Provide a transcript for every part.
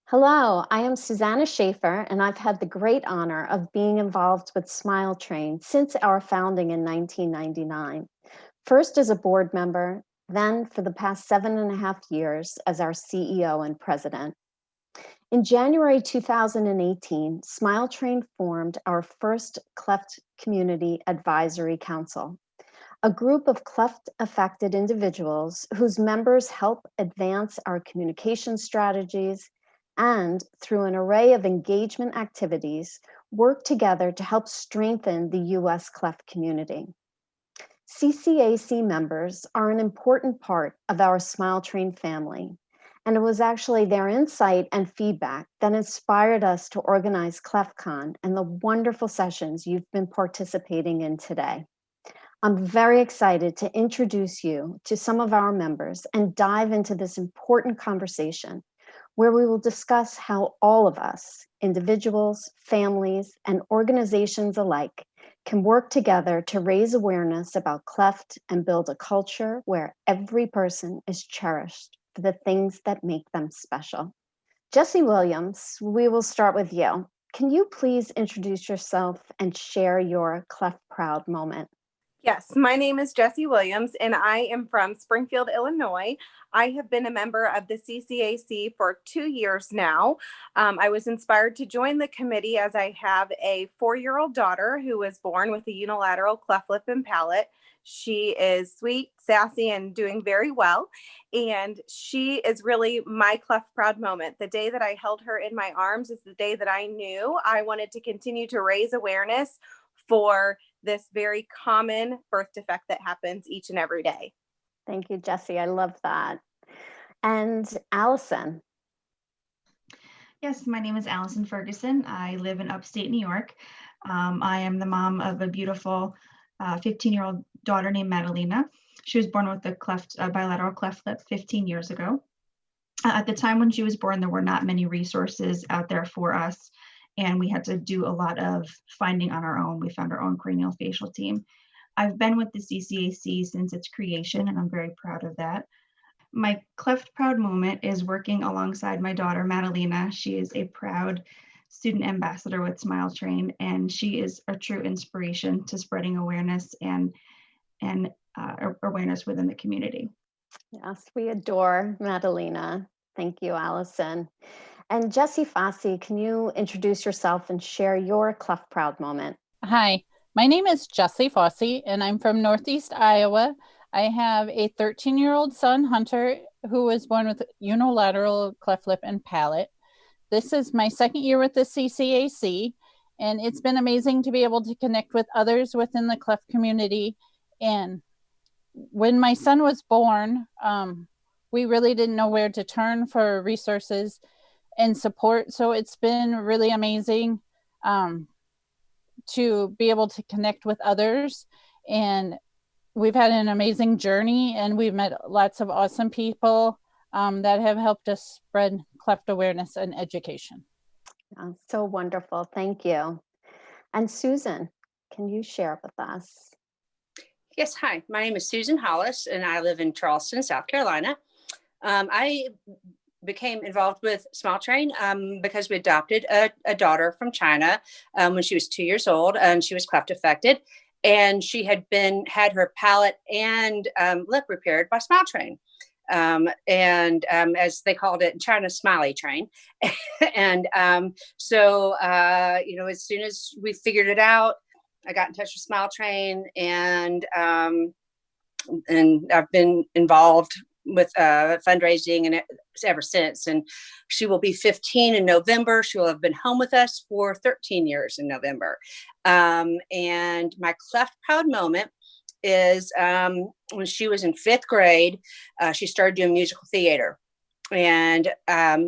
Hello, I am Susannah Schaefer, and I've had the great honor of being involved with Smile Train since our founding in 1999. First as a board member, then for the past 7.5 years as our CEO and president. In January 2018, Smile Train formed our first cleft community advisory council, a group of cleft-affected individuals whose members help advance our communication strategies and, through an array of engagement activities, work together to help strengthen the U.S. cleft community. CCAC members are an important part of our Smile Train family, and it was actually their insight and feedback that inspired us to organize CleftCon and the wonderful sessions you've been participating in today. I'm very excited to introduce you to some of our members and dive into this important conversation where we will discuss how all of us, individuals, families, and organizations alike, can work together to raise awareness about cleft and build a culture where every person is cherished for the things that make them special. Jessi Williams, we will start with you. Can you please introduce yourself and share your cleft proud moment? Yes, my name is Jessi Williams, and I am from Springfield, Illinois. I have been a member of the CCAC for 2 years now. I was inspired to join the committee as I have a 4-year-old daughter who was born with a unilateral cleft lip and palate. She is sweet, sassy, and doing very well. And she is really my cleft proud moment. The day that I held her in my arms is the day that I knew I wanted to continue to raise awareness for this very common birth defect that happens each and every day. Thank you, Jessi. I love that. And Alyson. Yes, my name is Alyson Ferguson. I live in upstate New York. I am the mom of a beautiful 15-year-old daughter named Madalena. She was born with a bilateral cleft lip 15 years ago. At the time when she was born, there were not many resources out there for us, and we had to do a lot of finding on our own. We found our own craniofacial team. I've been with the CCAC since its creation, and I'm very proud of that. My cleft proud moment is working alongside my daughter, Madalena. She is a proud student ambassador with Smile Train, and she is a true inspiration to spreading awareness and awareness within the community. Yes, we adore Madalena. Thank you, Alyson. And Jessi Fasse, can you introduce yourself and share your cleft proud moment? Hi, my name is Jessi Fasse, and I'm from Northeast Iowa. I have a 13-year-old son, Hunter, who was born with unilateral cleft lip and palate. This is my second year with the CCAC, and it's been amazing to be able to connect with others within the cleft community. And when my son was born, we really didn't know where to turn for resources and support. So it's been really amazing to be able to connect with others. And we've had an amazing journey, and we've met lots of awesome people that have helped us spread cleft awareness and education. Oh, so wonderful. Thank you. And Susan, can you share with us? Yes, hi. My name is Susan Hollis, and I live in Charleston, South Carolina. I became involved with Smile Train because we adopted a daughter from China when she was 2 years old, and she was cleft affected, and she had her palate and lip repaired by Smile Train, and as they called it in China, Smiley Train. And so as soon as we figured it out, I got in touch with Smile Train, and I've been involved with fundraising and ever since. And she will be 15 in November. She will have been home with us for 13 years in November. And my cleft proud moment is when she was in 5th grade, she started doing musical theater, and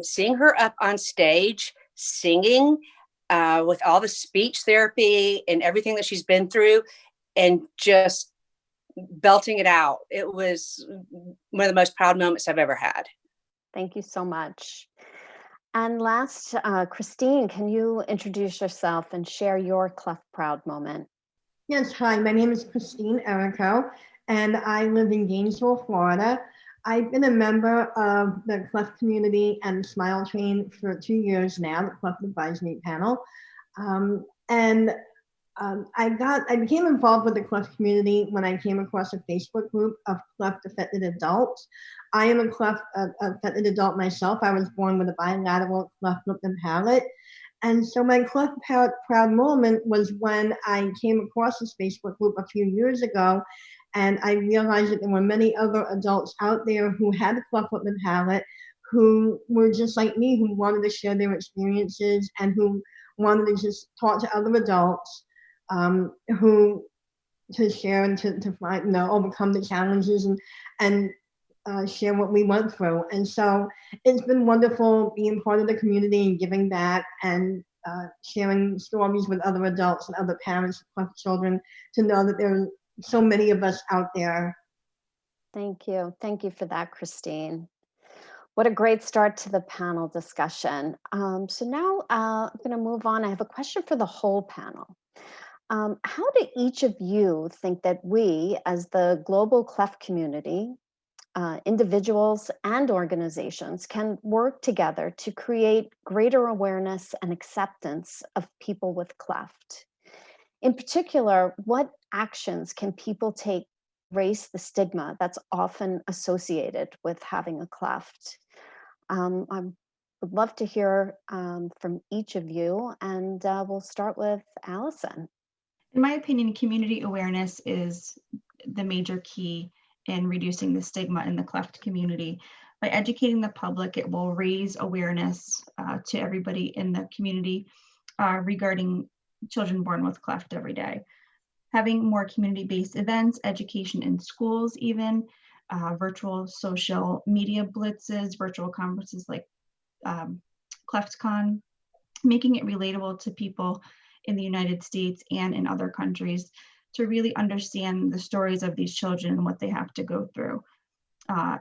seeing her up on stage singing with all the speech therapy and everything that she's been through, and just belting it out. It was one of the most proud moments I've ever had. Thank you so much. And last, Christine, can you introduce yourself and share your cleft proud moment? Yes, hi, my name is Christine Errico, and I live in Gainesville, Florida. I've been a member of the cleft community and Smile Train for 2 years now, the Cleft Advisory Panel. I became involved with the cleft community when I came across a Facebook group of cleft-affected adults. I am a cleft-affected adult myself. I was born with a bilateral cleft lip and palate. And so my cleft proud moment was when I came across this Facebook group a few years ago, and I realized that there were many other adults out there who had a cleft lip and palate, who were just like me, who wanted to share their experiences and who wanted to just talk to other adults, who to share and to find, overcome the challenges and share what we went through. And so it's been wonderful being part of the community and giving back and sharing stories with other adults and other parents of children, to know that there are so many of us out there. Thank you. Thank you for that, Christine. What a great start to the panel discussion. So now I'm going to move on. I have a question for the whole panel. How do each of you think that we, as the global cleft community, individuals and organizations, can work together to create greater awareness and acceptance of people with cleft? In particular, what actions can people take to erase the stigma that's often associated with having a cleft? I would love to hear from each of you, and we'll start with Alyson. In my opinion, community awareness is the major key in reducing the stigma in the cleft community. By educating the public, it will raise awareness to everybody in the community regarding children born with cleft every day. Having more community-based events, education in schools even, virtual social media blitzes, virtual conferences like CleftCon, making it relatable to people in the United States and in other countries to really understand the stories of these children and what they have to go through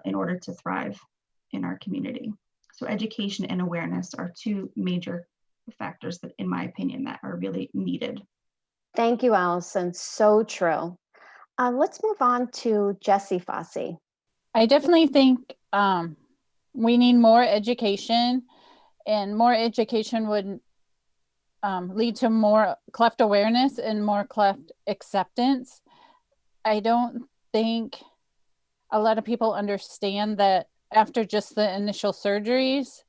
in order to thrive in our community. So education and awareness are two major factors that, in my opinion, that are really needed. Thank you, Alyson. So true. Let's move on to Jessi Fasse. I definitely think we need more education, and more education would lead to more cleft awareness and more cleft acceptance. I don't think a lot of people understand that after just the initial surgeries,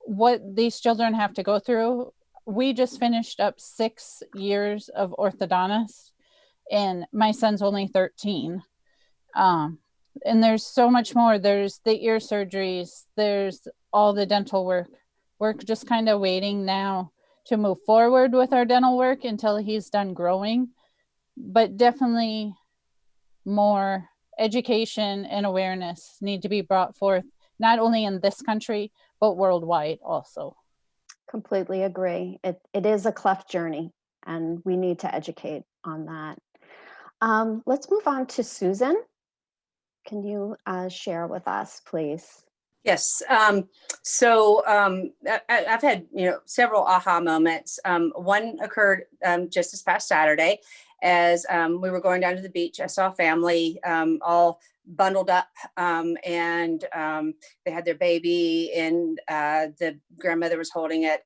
what these children have to go through. We just finished up 6 years of orthodontist, and my son's only 13. And there's so much more. There's the ear surgeries, there's all the dental work. We're just kind of waiting now to move forward with our dental work until he's done growing. But definitely more education and awareness need to be brought forth, not only in this country, but worldwide also. Completely agree. It is a cleft journey, and we need to educate on that. Let's move on to Susan. Can you share with us, please? Yes. I've had, several aha moments. One occurred just this past Saturday as we were going down to the beach. I saw a family all bundled up, and they had their baby, and the grandmother was holding it.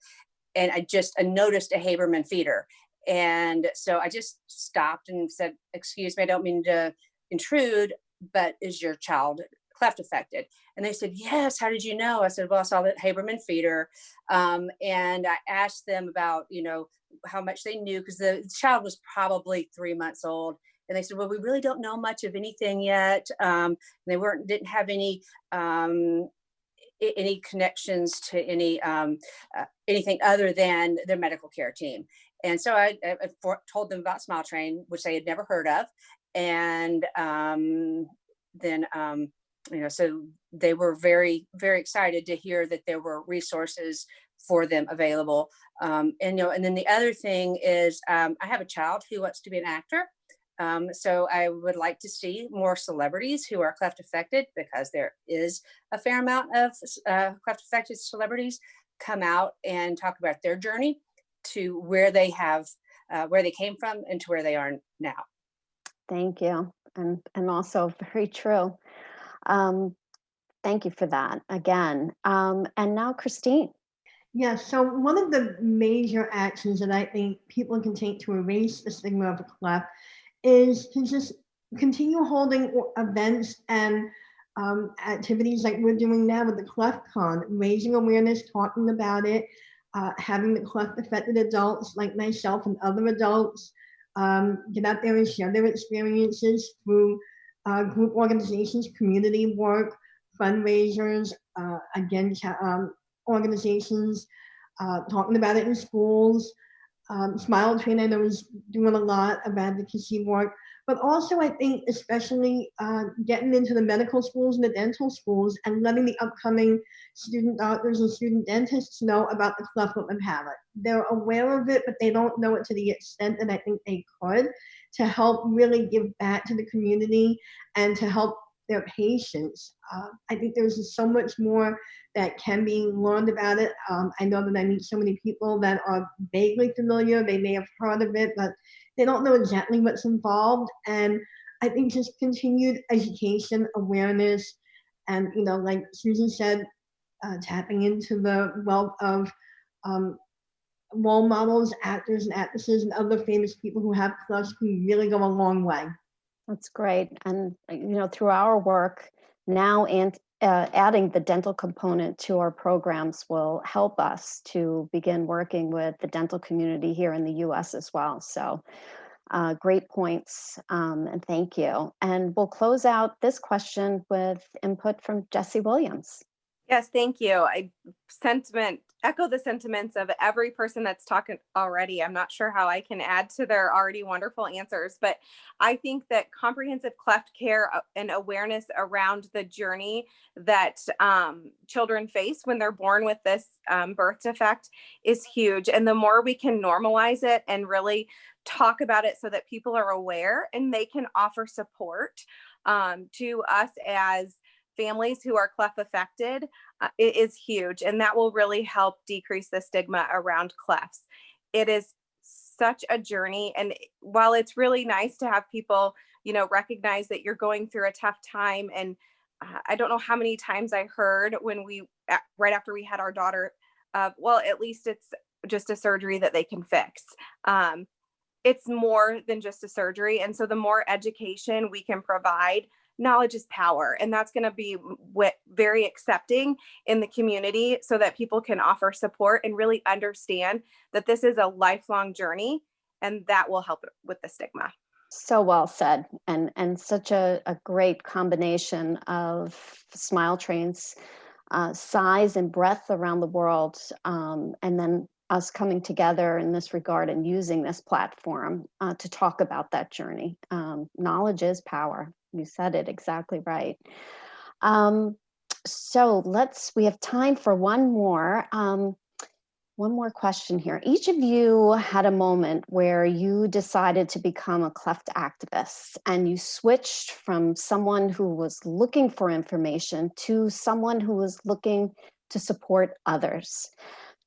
And I noticed a Haberman feeder. And so I just stopped and said, "Excuse me, I don't mean to intrude, but is your child cleft affected?" And they said, "Yes, how did you know?" I said, "Well, I saw that Haberman feeder." And I asked them about, how much they knew, because the child was probably 3 months old. And they said, "Well, we really don't know much of anything yet." They didn't have any connections to anything other than their medical care team. And so I told them about Smile Train, which they had never heard of. And then so they were very, very excited to hear that there were resources for them available. And then the other thing is, I have a child who wants to be an actor. So I would like to see more celebrities who are cleft affected, because there is a fair amount of cleft affected celebrities, come out and talk about their journey to where they came from and to where they are now. Thank you. And also very true. Thank you for that again. And now Christine. Yeah, so one of the major actions that I think people can take to erase the stigma of a cleft is to just continue holding events and activities like we're doing now with the CleftCon, raising awareness, talking about it, having the cleft-affected adults like myself and other adults get out there and share their experiences through group organizations, community work, fundraisers, organizations, talking about it in schools. Smile Train, I know, is doing a lot of advocacy work, but also I think especially getting into the medical schools and the dental schools and letting the upcoming student doctors and student dentists know about the cleft lip and palate. They're aware of it, but they don't know it to the extent that I think they could, to help really give back to the community and to help their patients. I think there's just so much more that can be learned about it. I know that I meet so many people that are vaguely familiar. They may have heard of it, but they don't know exactly what's involved. And I think just continued education, awareness, and, you know, like Susan said, tapping into the wealth of role models, actors and actresses, and other famous people who have clefts can really go a long way. That's great. And, you know, through our work now and adding the dental component to our programs will help us to begin working with the dental community here in the US as well. So great points, and thank you. And we'll close out this question with input from Jessi Williams. Yes, thank you. I echo the sentiments of every person that's talking already. I'm not sure how I can add to their already wonderful answers, but I think that comprehensive cleft care and awareness around the journey that children face when they're born with this birth defect is huge. And the more we can normalize it and really talk about it so that people are aware and they can offer support to us as families who are cleft affected, it is huge. And that will really help decrease the stigma around clefts. It is such a journey. And while it's really nice to have people, you know, recognize that you're going through a tough time. And I don't know how many times I heard when right after we had our daughter, well, at least it's just a surgery that they can fix. It's more than just a surgery. And so the more education we can provide, knowledge is power. And that's going to be very accepting in the community so that people can offer support and really understand that this is a lifelong journey, and that will help with the stigma. So well said. And such a great combination of Smile Train's size and breadth around the world, and then us coming together in this regard and using this platform to talk about that journey. Knowledge is power. You said it exactly right. So we have time for one more question here. Each of you had a moment where you decided to become a cleft activist and you switched from someone who was looking for information to someone who was looking to support others.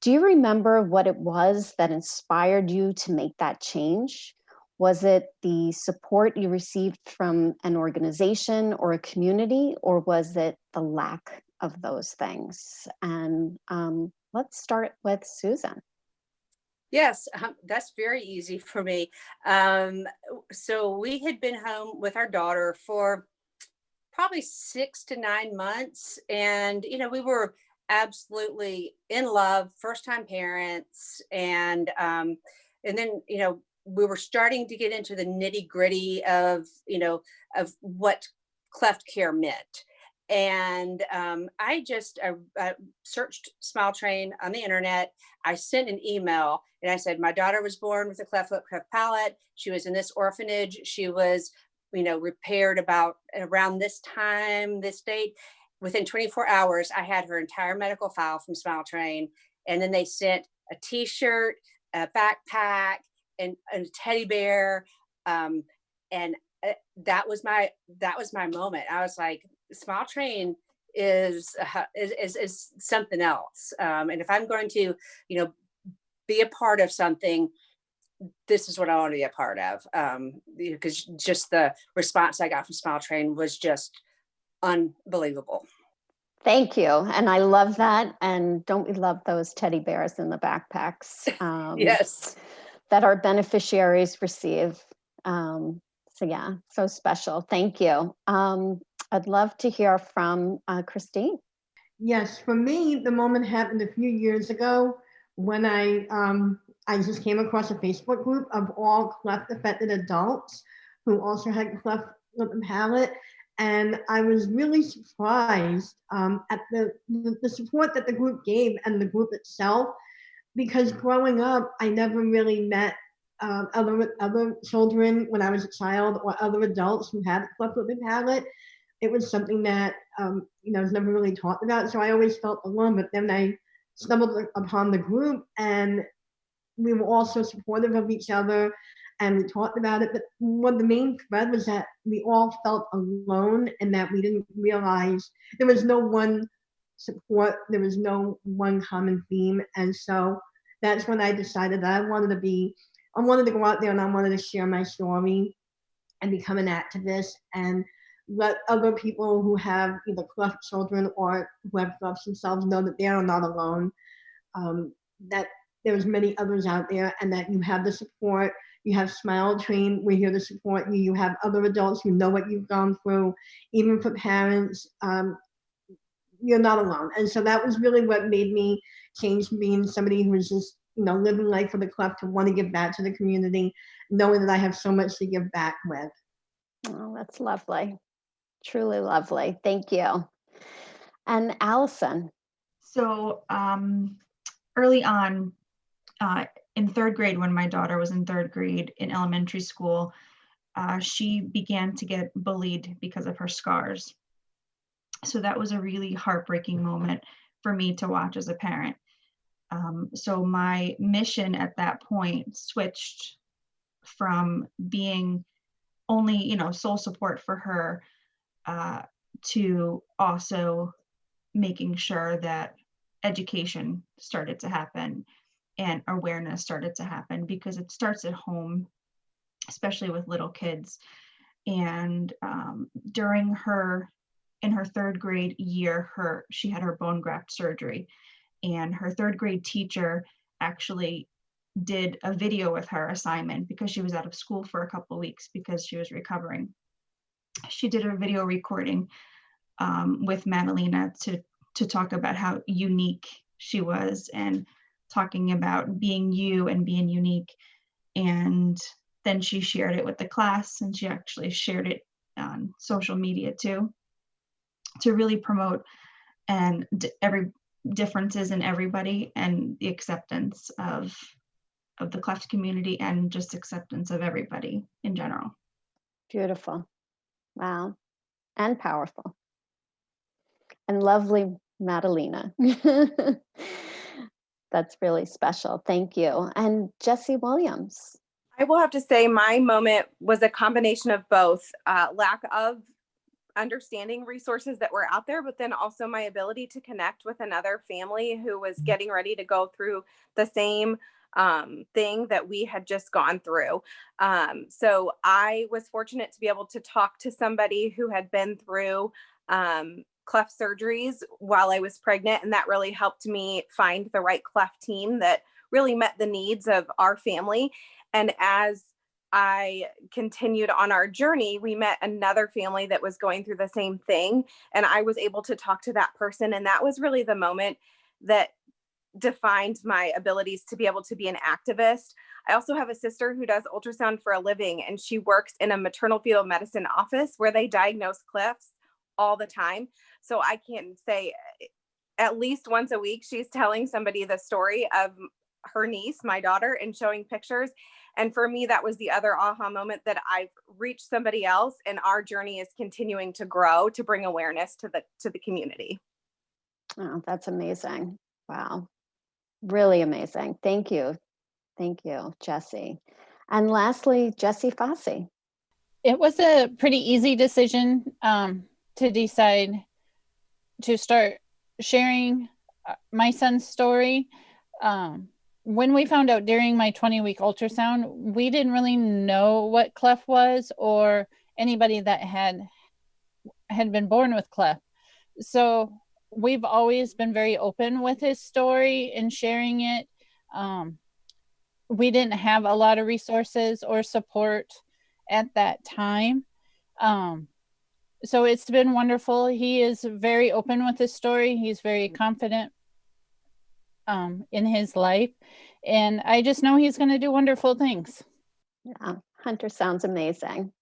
Do you remember what it was that inspired you to make that change? Was it the support you received from an organization or a community, or was it the lack of those things? And let's start with Susan. Yes, that's very easy for me. So we had been home with our daughter for probably 6 to 9 months. And, you know, we were absolutely in love, first-time parents. And then, you know, we were starting to get into the nitty-gritty of, you know, of what cleft care meant. And I searched Smile Train on the internet. I sent an email and I said, my daughter was born with a cleft lip, cleft palate. She was in this orphanage. She was, you know, repaired around this time, this date. Within 24 hours, I had her entire medical file from Smile Train. And then they sent a t-shirt, a backpack, and a teddy bear. And that was my moment. I was like, Smile Train is something else. And if I'm going to, you know, be a part of something, this is what I want to be a part of. Because just the response I got from Smile Train was just unbelievable. Thank you. And I love that. And don't we love those teddy bears in the backpacks? Yes. That our beneficiaries receive. So yeah, so special. Thank you. I'd love to hear from Christine. Yes, for me, the moment happened a few years ago when I just came across a Facebook group of all cleft-affected adults who also had cleft lip and palate. And I was really surprised at the support that the group gave and the group itself, because growing up, I never really met other children when I was a child or other adults who had cleft lip and palate. It was something that was never really talked about, so I always felt alone. But then I stumbled upon the group, and we were all so supportive of each other, and we talked about it. But one of the main thread was that we all felt alone, and that we didn't realize there was no one support, there was no one common theme. And so that's when I decided that I wanted to go out there and I wanted to share my story and become an activist and let other people who have either cleft children or who have clefts themselves know that they are not alone, that there's many others out there, and that you have the support. You have Smile Train, we're here to support you. You have other adults who know what you've gone through. Even for parents, you're not alone. And so that was really what made me change from being somebody who was just living life for the cleft to want to give back to the community, knowing that I have so much to give back with. Oh, that's lovely. Truly lovely. Thank you. And Alyson. So early on in third grade, when my daughter was in third grade in elementary school, she began to get bullied because of her scars. So that was a really heartbreaking moment for me to watch as a parent. So my mission at that point switched from being only, sole support for her to also making sure that education started to happen and awareness started to happen, because it starts at home, especially with little kids. And in her third grade year, she had her bone graft surgery, and her third grade teacher actually did a video with her assignment because she was out of school for a couple of weeks because she was recovering. She did a video recording with Madalena to talk about how unique she was, and talking about being you and being unique. And then she shared it with the class, and she actually shared it on social media too, to really promote and every differences in everybody, and the acceptance of the cleft community, and just acceptance of everybody in general. Beautiful. Wow. And powerful. And lovely Madalena. That's really special. Thank you. And Jessi Williams. I will have to say my moment was a combination of both lack of understanding resources that were out there, but then also my ability to connect with another family who was getting ready to go through the same thing that we had just gone through. So I was fortunate to be able to talk to somebody who had been through cleft surgeries while I was pregnant, and that really helped me find the right cleft team that really met the needs of our family. And as I continued on our journey, we met another family that was going through the same thing, and I was able to talk to that person. And that was really the moment that defined my abilities to be able to be an activist. I also have a sister who does ultrasound for a living, and she works in a maternal fetal medicine office where they diagnose clefts all the time. So I can say at least once a week, she's telling somebody the story of her niece, my daughter, and showing pictures. And for me, that was the other aha moment, that I've reached somebody else, and our journey is continuing to grow to bring awareness to the community. Oh, that's amazing. Wow. Really amazing. Thank you. Thank you, Jessi. And lastly, Jessi Fasse. It was a pretty easy decision to decide to start sharing my son's story. When we found out during my 20-week ultrasound, we didn't really know what cleft was, or anybody that had had been born with cleft. So we've always been very open with his story and sharing it. We didn't have a lot of resources or support at that time. So it's been wonderful. He is very open with his story. He's very confident in his life. And I just know he's going to do wonderful things. Yeah, Hunter sounds amazing.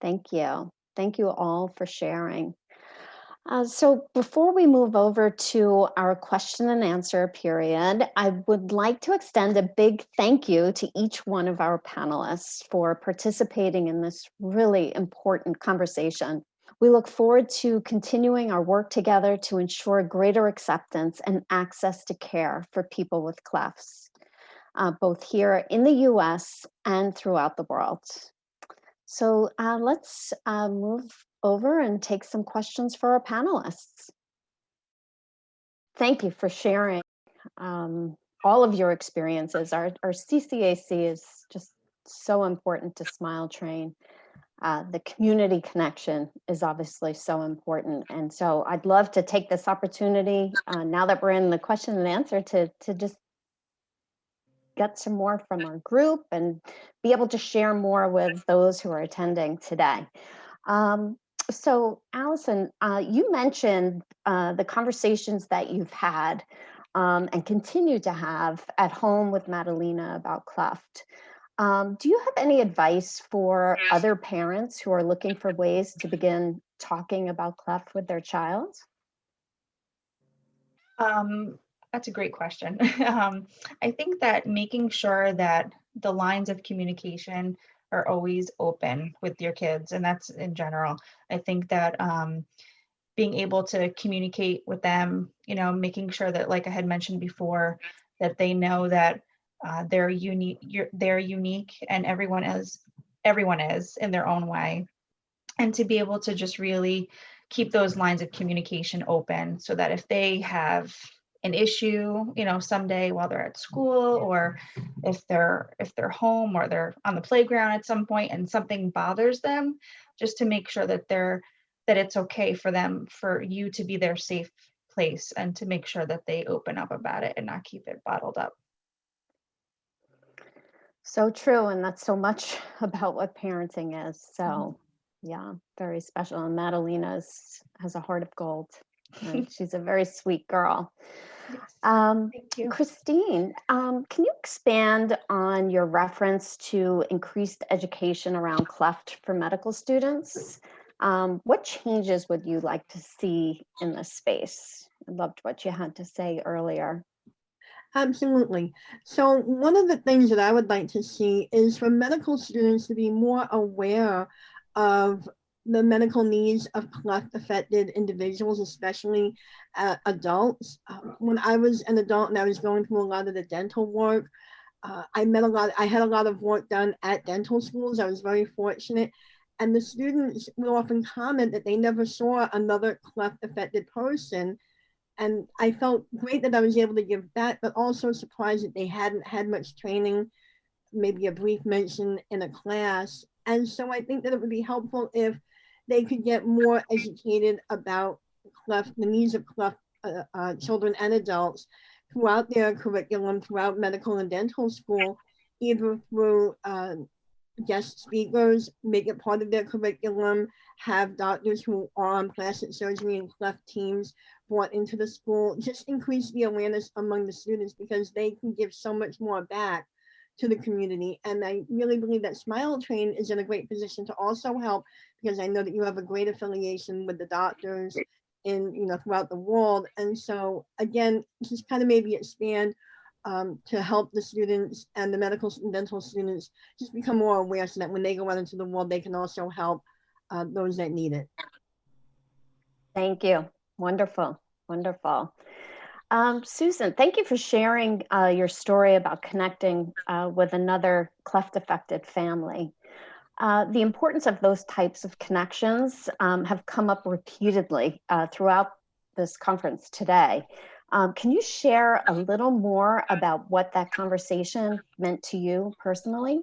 Thank you. Thank you all for sharing. So before we move over to our question and answer period, I would like to extend a big thank you to each one of our panelists for participating in this really important conversation. We look forward to continuing our work together to ensure greater acceptance and access to care for people with clefts, both here in the US and throughout the world. So let's move over and take some questions for our panelists. Thank you for sharing all of your experiences. Our CCAC is just so important to Smile Train. The community connection is obviously so important. And so I'd love to take this opportunity, now that we're in the question and answer, to just get some more from our group and be able to share more with those who are attending today. So Alyson, you mentioned the conversations that you've had and continue to have at home with Madalena about cleft. Do you have any advice for other parents who are looking for ways to begin talking about cleft with their child? That's a great question. I think that making sure that the lines of communication are always open with your kids, and that's in general. I think that being able to communicate with them, making sure that, like I had mentioned before, that they know that they're unique, and everyone is in their own way, and to be able to just really keep those lines of communication open, so that if they have an issue, someday while they're at school, or if they're home, or they're on the playground at some point and something bothers them, just to make sure that it's okay for you to be their safe place, and to make sure that they open up about it and not keep it bottled up. So true, and that's so much about what parenting is. So yeah, very special. And Madalena has a heart of gold. And she's a very sweet girl. Yes. Thank you. Christine, can you expand on your reference to increased education around cleft for medical students? What changes would you like to see in this space? I loved what you had to say earlier. Absolutely. So one of the things that I would like to see is for medical students to be more aware of the medical needs of cleft-affected individuals, especially adults. When I was an adult and I was going through a lot of the dental work, I had a lot of work done at dental schools. I was very fortunate. And the students would often comment that they never saw another cleft-affected person. And I felt great that I was able to give that, but also surprised that they hadn't had much training, maybe a brief mention in a class. And so I think that it would be helpful if they could get more educated about the needs of cleft children and adults throughout their curriculum, throughout medical and dental school, either through guest speakers, make it part of their curriculum, have doctors who are on plastic surgery and cleft teams brought into the school, just increase the awareness among the students, because they can give so much more back to the community. And I really believe that Smile Train is in a great position to also help, because I know that you have a great affiliation with the doctors throughout the world. And so again, just kind of maybe expand to help the students and the medical and dental students just become more aware, so that when they go out into the world, they can also help those that need it. Thank you. Wonderful. Wonderful. Susan, thank you for sharing your story about connecting with another cleft-affected family. The importance of those types of connections have come up repeatedly throughout this conference today. Can you share a little more about what that conversation meant to you personally?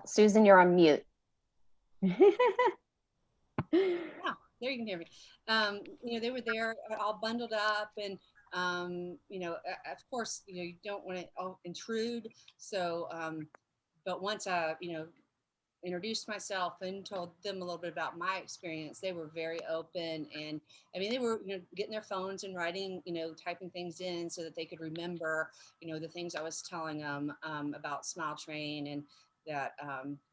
Susan, you're on mute. Yeah, there you can hear me. They were there all bundled up, and of course, you don't want to intrude. So, but once I, introduced myself and told them a little bit about my experience, they were very open. And I mean, they were, getting their phones and writing, typing things in so that they could remember, the things I was telling them about Smile Train, and that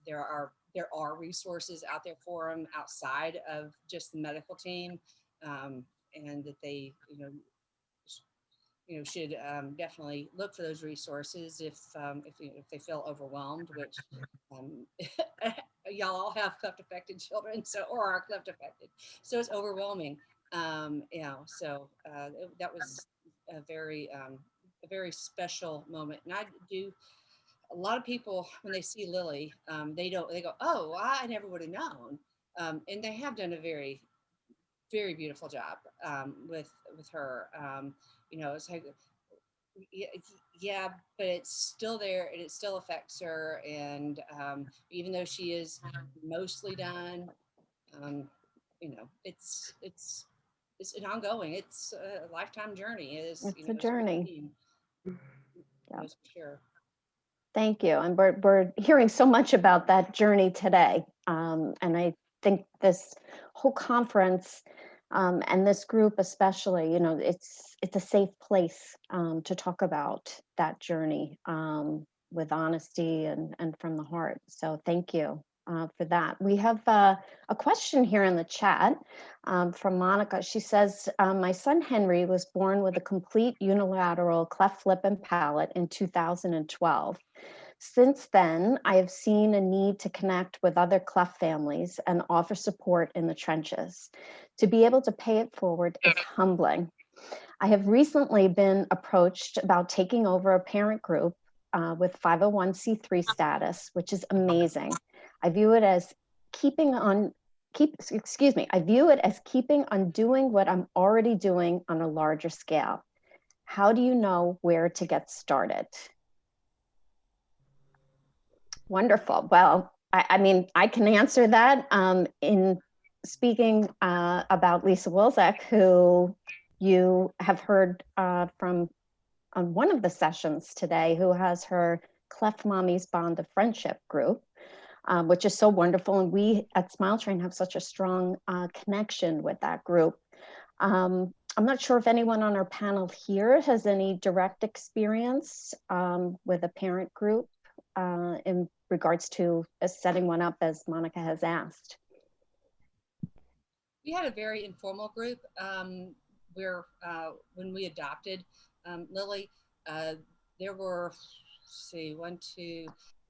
there are resources out there for them outside of just the medical team, and that they, should definitely look for those resources if they feel overwhelmed, which y'all all have cleft-affected children, or are cleft-affected, so it's overwhelming. So that was a very special moment. And a lot of people, when they see Lily, they go, oh, well, I never would have known, and they have done a very, very beautiful job with her. It's like, yeah, but it's still there, and it still affects her. And even though she is mostly done, it's an ongoing, it's a lifetime journey. It's a journey. Yeah, for sure. Thank you. And we're hearing so much about that journey today. And I think this whole conference and this group especially, it's a safe place to talk about that journey with honesty and from the heart. So thank you for that. We have a question here in the chat from Monica. She says, my son Henry was born with a complete unilateral cleft lip and palate in 2012. Since then, I have seen a need to connect with other cleft families and offer support in the trenches. To be able to pay it forward is humbling. I have recently been approached about taking over a parent group with 501c3 status, which is amazing. I view it as keeping on doing what I'm already doing on a larger scale. How do you know where to get started? Wonderful. Well, I mean, I can answer that in speaking about Lisa Wilczek, who you have heard from on one of the sessions today, who has her Cleft Mommies Bond of Friendship group, which is so wonderful. And we at Smile Train have such a strong connection with that group. I'm not sure if anyone on our panel here has any direct experience with a parent group in regards to setting one up, as Monica has asked. We had a very informal group where when we adopted Lily, there were, there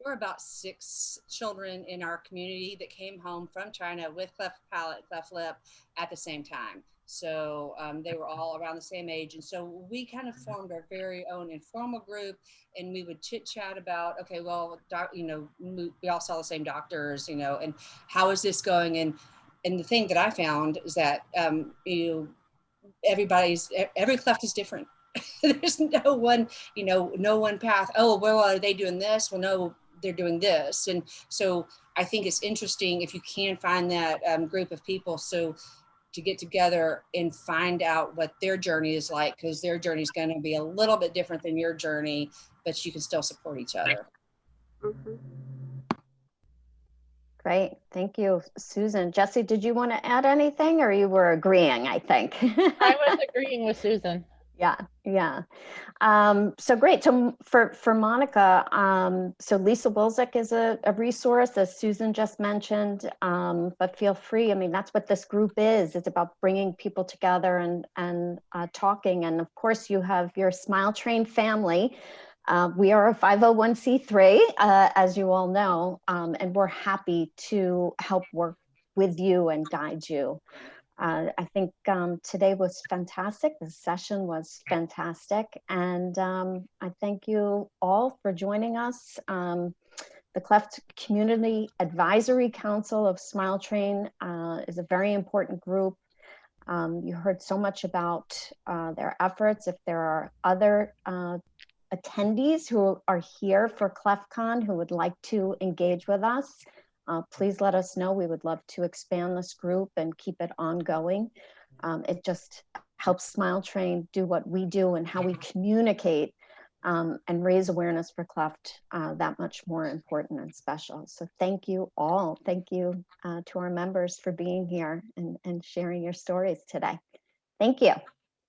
were about 6 children in our community that came home from China with cleft palate, cleft lip at the same time. So they were all around the same age. And so we kind of formed our very own informal group, and we would chit chat about, okay, well, we all saw the same doctors, and how is this going? And the thing that I found is that, every cleft is different. There's no one, no one path. Oh, well, are they doing this? Well, no, they're doing this. And so I think it's interesting if you can find that group of people. So to get together and find out what their journey is like, because their journey is going to be a little bit different than your journey, but you can still support each other. Mm-hmm. Great, thank you, Susan. Jessi, did you want to add anything, or you were agreeing, I think? I was agreeing with Susan. Yeah. So great. So for Monica, so Lisa Wilczek is a resource, as Susan just mentioned, but feel free. I mean, that's what this group is. It's about bringing people together and talking. And of course, you have your Smile Train family. We are a 501c3, as you all know, and we're happy to help work with you and guide you. I think today was fantastic. The session was fantastic. And I thank you all for joining us. The Cleft Community Advisory Council of Smile Train is a very important group. You heard so much about their efforts. If there are other attendees who are here for ClefCon who would like to engage with us, please let us know. We would love to expand this group and keep it ongoing. It just helps Smile Train do what we do and how we communicate and raise awareness for cleft that much more important and special. So thank you all. Thank you to our members for being here and sharing your stories today. Thank you.